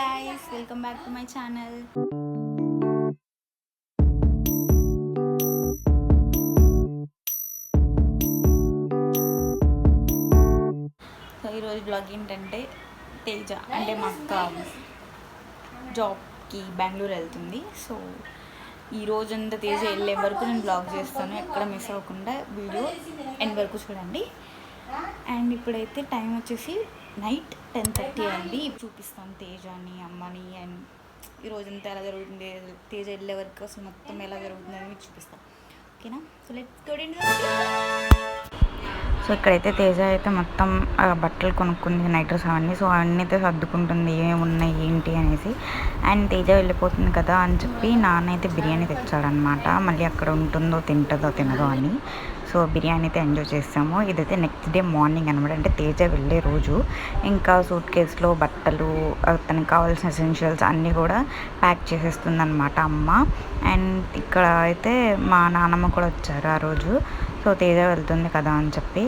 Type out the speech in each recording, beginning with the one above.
guys, welcome back to my channel. So ఈరోజు blog ఏంటంటే తేజ అంటే మా అక్క జాబ్కి బెంగళూరు వెళ్తుంది. సో ఈ రోజంతా తేజ వెళ్ళే వరకు నేను బ్లాగ్ చేస్తాను, ఎక్కడ మిస్ అవ్వకుండా వీడియో ఎండ్ వరకు చూడండి. అండ్ ఇప్పుడైతే టైం వచ్చేసి నైట్ 10:30 అయింది. చూపిస్తాను తేజని, అమ్మని అండ్ ఈరోజంతా ఎలా జరుగుతుంది, తేజ వెళ్ళే వరకు అసలు మొత్తం ఎలా జరుగుతుంది అని మీకు చూపిస్తాను. ఓకేనా? So let's go into the video. So ఇక్కడైతే తేజ అయితే మొత్తం బట్టలు కొనుక్కుంది, నైట్ డ్రెస్ అవన్నీ. సో అవన్నీ అయితే సర్దుకుంటుంది ఏమేమి ఉన్నాయి ఏంటి అనేసి. అండ్ తేజ వెళ్ళిపోతుంది కదా అని చెప్పి నాన్న అయితే బిర్యానీ తెచ్చాడనమాట. మళ్ళీ అక్కడ ఉంటుందో తింటుందో తినదో అని. సో బిర్యానీ అయితే ఎంజాయ్ చేస్తాము. ఇదైతే నెక్స్ట్ డే మార్నింగ్ అనమాట, అంటే తేజ వెళ్ళే రోజు. ఇంకా సూట్ కేసులో బట్టలు, తనకు కావాల్సిన ఎసెన్షియల్స్ అన్నీ కూడా ప్యాక్ చేసేస్తుంది అనమాట అమ్మ. అండ్ ఇక్కడ అయితే మా నాన్నమ్మ కూడా వచ్చారు ఆ రోజు. సో తేజ వెళ్తుంది కదా అని చెప్పి.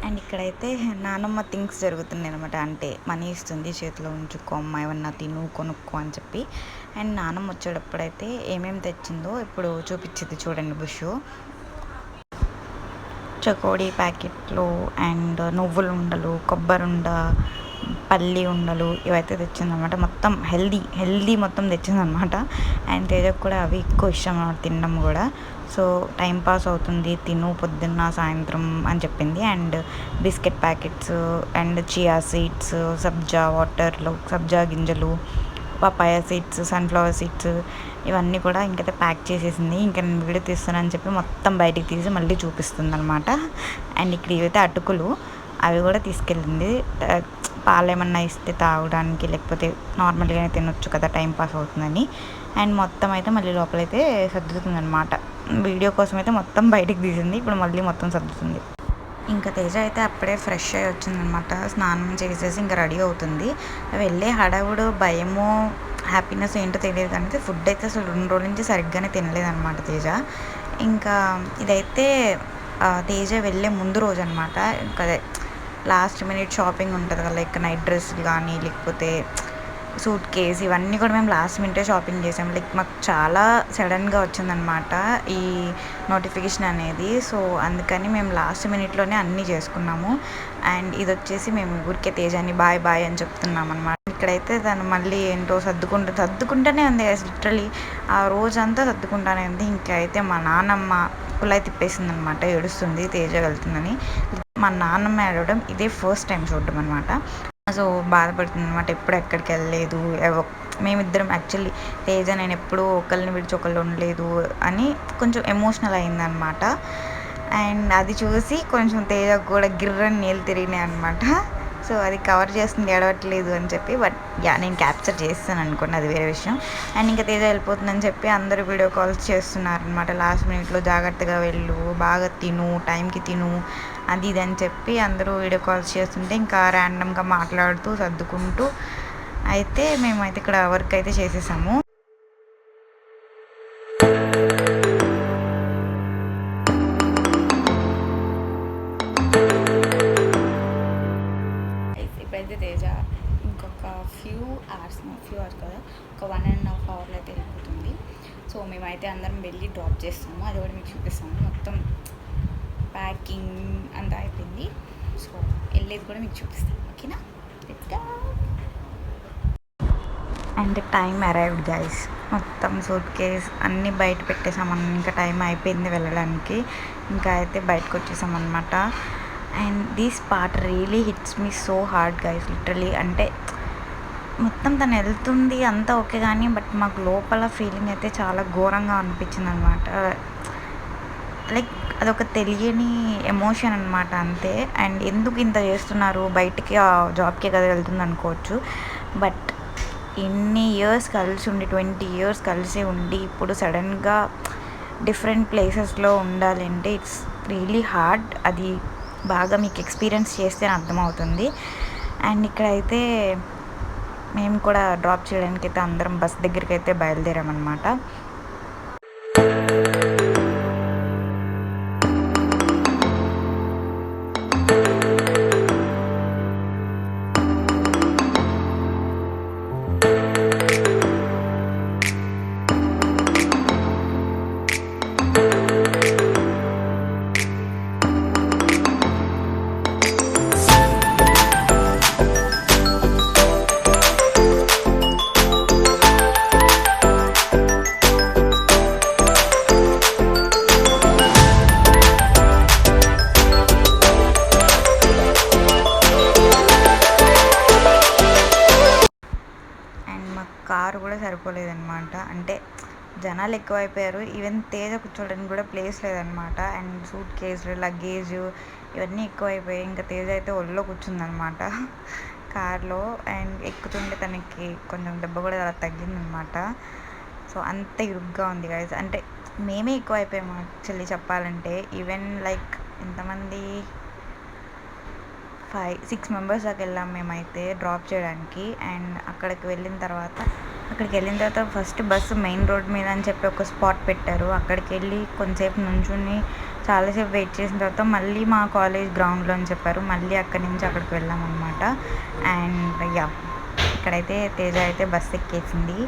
అండ్ ఇక్కడైతే నానమ్మ థింగ్స్ జరుగుతుంది అనమాట, అంటే మనీ ఇస్తుంది, చేతిలో ఉంచుకో అమ్మ, ఏమన్నా తిను కొనుక్కో అని చెప్పి. అండ్ నానమ్మ వచ్చేటప్పుడైతే ఏమేమి తెచ్చిందో ఇప్పుడు చూపించింది చూడండి. బుషు చకోడీ ప్యాకెట్లు అండ్ నువ్వులు ఉండలు, కొబ్బరి ఉండ, పల్లి ఉండలు ఇవైతే తెచ్చిందనమాట. మొత్తం హెల్దీ మొత్తం తెచ్చిందనమాట. అండ్ తేజకు కూడా అవి ఎక్కువ ఇష్టం అన్నమాట తినడం కూడా. సో టైం పాస్ అవుతుంది, తిను పొద్దున్న సాయంత్రం అని చెప్పింది. And biscuit packets and chia seeds, సబ్జా వాటర్లో సబ్జా గింజలు, పపాయ సీడ్స్, సన్ఫ్లవర్ సీడ్స్ ఇవన్నీ కూడా ఇంకైతే ప్యాక్ చేసేసింది. ఇంకా నేను వీడియో తీస్తానని చెప్పి మొత్తం బయటికి తీసి మళ్ళీ చూపిస్తుంది అనమాట. అండ్ ఇక్కడ ఇవైతే అటుకులు, అవి కూడా తీసుకెళ్ళింది. పాలు ఏమన్నా ఇస్తే తాగడానికి, లేకపోతే నార్మల్గానే తినొచ్చు కదా, టైం పాస్ అవుతుందని. అండ్ మొత్తం అయితే మళ్ళీ లోపలైతే సర్దుతుంది అనమాట. వీడియో కోసం అయితే మొత్తం బయటికి తీసింది, ఇప్పుడు మళ్ళీ మొత్తం సర్దుతుంది. ఇంకా తేజ అయితే అప్పుడే ఫ్రెష్ అయ్యి వచ్చిందనమాట. స్నానం చేసేసి ఇంకా రెడీ అవుతుంది. వెళ్ళే హడావుడు, భయము, హ్యాపీనెస్ ఏంటో తెలియదు కానీ ఫుడ్ అయితే అసలు 2 రోజుల నుంచి సరిగ్గానే తినలేదన్నమాట తేజ. ఇంకా ఇదైతే తేజ వెళ్ళే ముందు రోజు అనమాట. ఇంకా అదే లాస్ట్ మినిట్ షాపింగ్ ఉంటుంది కదా, లైక్ నైట్ డ్రెస్సులు కానీ లేకపోతే సూట్ కేస్ ఇవన్నీ కూడా మేము లాస్ట్ మినిటే షాపింగ్ చేసాము. లైక్ మాకు చాలా సడన్గా వచ్చిందనమాట ఈ నోటిఫికేషన్ అనేది. సో అందుకని మేము లాస్ట్ మినిట్లోనే అన్నీ చేసుకున్నాము. అండ్ ఇది వచ్చేసి మేము ఊరికే తేజాని బాయ్ బాయ్ అని చెప్తున్నాం అనమాట. ఇక్కడైతే తను మళ్ళీ ఏంటో సర్దుకుంటూనే ఉంది. లిటరలీ ఆ రోజంతా సర్దుకుంటానే ఉంది. ఇంకా అయితే మా నాన్నమ్మ కుళాయి తిప్పేసింది అనమాట, ఏడుస్తుంది తేజ వెళ్తుందని. మా నాన్నమ్మ ఏడవడం ఇదే ఫస్ట్ టైం చూడడం అనమాట. సో బాధపడుతుంది అనమాట, ఎప్పుడు ఎక్కడికి వెళ్ళలేదు. మేమిద్దరం యాక్చువల్లీ తేజ నేను ఎప్పుడూ ఒకరిని విడిచి ఒకళ్ళు ఉండలేదు అని కొంచెం ఎమోషనల్ అయిందనమాట. అండ్ అది చూసి కొంచెం తేజకు కూడా గిర్రని నీళ్ళు తిరిగినాయి అనమాట. సో అది కవర్ చేస్తుంది ఏడవట్లేదు అని చెప్పి. బట్ నేను క్యాప్చర్ చేస్తాను అనుకోండి, అది వేరే విషయం. అండ్ ఇంకా తేజ వెళ్ళిపోతుందని చెప్పి అందరూ వీడియో కాల్స్ చేస్తున్నారనమాట. లాస్ట్ మినిట్లో జాగ్రత్తగా వెళ్ళు, బాగా తిను, టైంకి తిను, అది ఇది అని చెప్పి అందరూ వీడియో కాల్స్ చేస్తుంటే ఇంకా ర్యాండమ్గా మాట్లాడుతూ సర్దుకుంటూ అయితే మేమైతే ఇక్కడ వర్క్ అయితే చేసేసాము. ఇప్పుడైతే తేజ ఇంకొక ఫ్యూ అవర్స్ కదా, ఒక 1.5 అవర్లో అయితే వెళ్ళిపోతుంది. సో మేమైతే అందరం వెళ్ళి డ్రాప్ చేస్తాము, అది కూడా మీకు చూపిస్తాము. మొత్తం ప్యాకింగ్ అంతా అయిపోయింది. సో వెళ్ళేది కూడా మీకు చూపిస్తాను. ఓకేనా? And time arrived guys. మొత్తం సూట్ కేస్ అన్నీ బయట పెట్టేసామన్న, ఇంకా టైం అయిపోయింది వెళ్ళడానికి. ఇంకా అయితే బయటకు వచ్చేసామన్నమాట. And this part really hits me so hard guys, literally. అంటే మొత్తం తను వెళ్తుంది అంతా ఓకే కానీ బట్ మాకు లోపల ఫీలింగ్ అయితే చాలా ఘోరంగా అనిపించింది అనమాట. లైక్ అదొక తెలియని ఎమోషన్ అనమాట, అంతే. అండ్ ఎందుకు ఇంత చేస్తున్నారు, బయటికి ఆ జాబ్కే కదా వెళ్తుంది అనుకోవచ్చు. బట్ ఇన్ని ఇయర్స్ కలిసి ఉండి, 20 years కలిసి ఉండి ఇప్పుడు సడన్గా డిఫరెంట్ ప్లేసెస్లో ఉండాలంటే ఇట్స్ రియలీ హార్డ్. అది బాగా మీకు ఎక్స్పీరియన్స్ చేస్తే అర్థమవుతుంది. అండ్ ఇక్కడైతే మేము కూడా డ్రాప్ చేయడానికి అయితే అందరం బస్ దగ్గరికి అయితే బయలుదేరామన్నమాట. మాకు కారు కూడా సరిపోలేదన్నమాట. అంటే జనాలు ఎక్కువైపోయారు. ఈవెన్ తేజ కూర్చోవడానికి కూడా ప్లేస్ లేదనమాట. అండ్ సూట్ కేసులు, లగేజ్ ఇవన్నీ ఎక్కువైపోయాయి. ఇంకా తేజ అయితే ఒళ్ళో కూర్చుందనమాట కార్లో. అండ్ ఎక్కుతుంటే తనకి కొంచెం దెబ్బ కూడా అలా తగ్గిందనమాట. సో అంత ఇరుగ్గా ఉంది గైస్. అంటే మేమే ఎక్కువ అయిపోయాము యాక్చువల్లీ చెప్పాలంటే. ఈవెన్ లైక్ ఎంతమంది 5-6 మెంబర్స్ దాకా వెళ్ళాం మేమైతే డ్రాప్ చేయడానికి. అండ్ అక్కడికి వెళ్ళిన తర్వాత ఫస్ట్ బస్సు మెయిన్ రోడ్ మీద అని చెప్పి ఒక స్పాట్ పెట్టారు. అక్కడికి వెళ్ళి కొంతసేపు నుంచుని చాలాసేపు వెయిట్ చేసిన తర్వాత మళ్ళీ మా కాలేజ్ గ్రౌండ్లో అని చెప్పారు. మళ్ళీ అక్కడి నుంచి అక్కడికి వెళ్ళామన్నమాట. అండ్ ఇక్కడైతే తేజ అయితే బస్సు ఎక్కేసింది.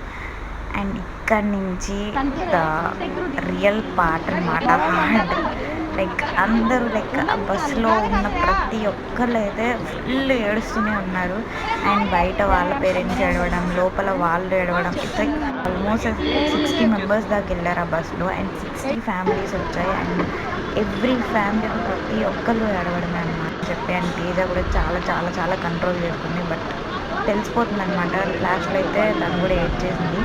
అండ్ ఇక్కడి నుంచి ద రియల్ పార్ట్ అనమాట. హార్డ్ లైక్ అందరూ లైక్ ఆ బస్సులో ఉన్న ప్రతి ఒక్కళ్ళు అయితే ఫుల్ ఏడుస్తూనే ఉన్నారు. అండ్ బయట వాళ్ళ పేరెంట్స్ ఏడవడం, లోపల వాళ్ళు ఏడవడం. ఇట్స్ లైక్ ఆల్మోస్ట్ 60 మెంబర్స్ దాకా వెళ్ళారు ఆ బస్సులో. అండ్ 60 ఫ్యామిలీస్ వచ్చాయి. అండ్ ఎవ్రీ ఫ్యామిలీలో ప్రతి ఒక్కళ్ళు ఏడవడమే అనమాట చెప్పి. అండ్ తేజ కూడా చాలా చాలా చాలా కంట్రోల్ చేసుకుంది. బట్ తెలిసిపోతుంది అనమాట. లాస్ట్లో అయితే తను కూడా ఏడ్ చేసింది.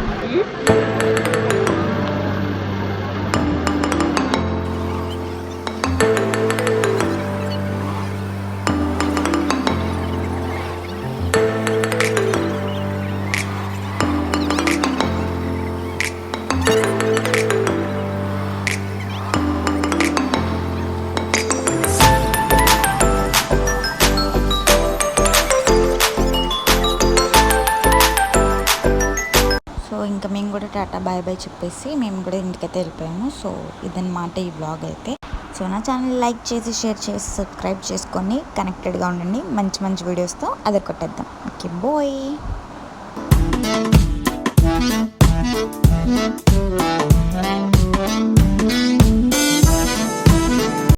సో ఇంకా మేము కూడా టాటా బాయ్ బాయ్ చెప్పేసి మేము కూడా ఇంటికైతే వెళ్ళిపోయాము. సో ఇదన్నమాట ఈ వ్లాగ్ అయితే. సో నా ఛానల్ లైక్ చేసి, షేర్ చేసి, సబ్స్క్రైబ్ చేసుకొని కనెక్టెడ్గా ఉండండి. మంచి మంచి వీడియోస్తో అదే కొట్టేద్దాం. Okay bye.